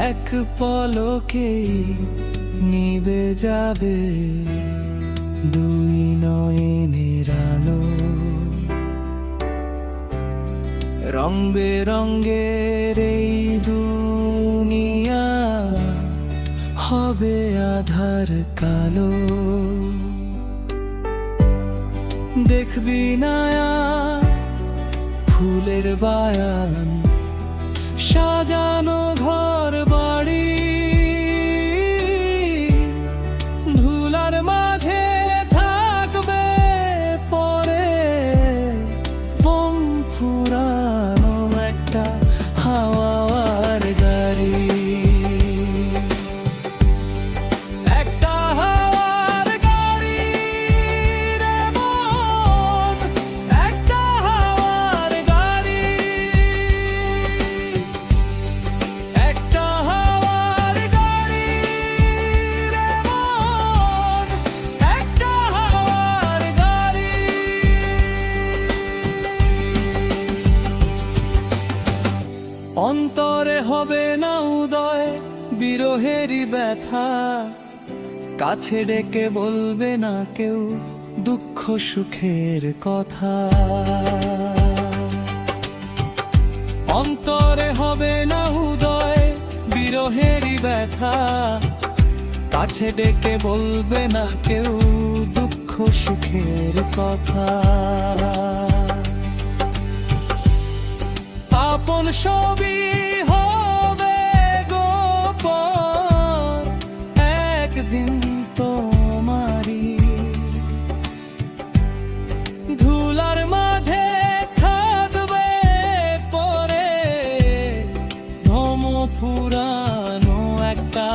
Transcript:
এক পলকেই নিবে যাবে দুই নয়নের আলো। রং বেরঙের এই দুনিয়া হবে আধার কালো। দেখবি না আর ফুলের বায়ান, সাজানো ঘর বাড়ি, ধুলার মাঝে থাকবে পরে বোম ফুরানো একটা হাওয়ার গাড়ি। একটা হাওয়ার গাড়ি রে মন, একটা হাওয়ার গাড়ি, একটা হাওয়ার গাড়ি রে মন, একটা হাওয়ার গাড়ি। অন্তরে হবে না উদয় বিরহেরই ব্যথা, কাছে ডেকে বলবে না কেউ দুঃখ সুখের কথা। অন্তরে হবে না উদয় বিরহেরই ব্যথা, কাছে ডেকে বলবে না কেউ দুঃখ সুখের কথা। আপন সবই হবে গোপন একদিন তোমারি, ধুলার মাঝে থাকবে পরে ধম ফুরানো একটা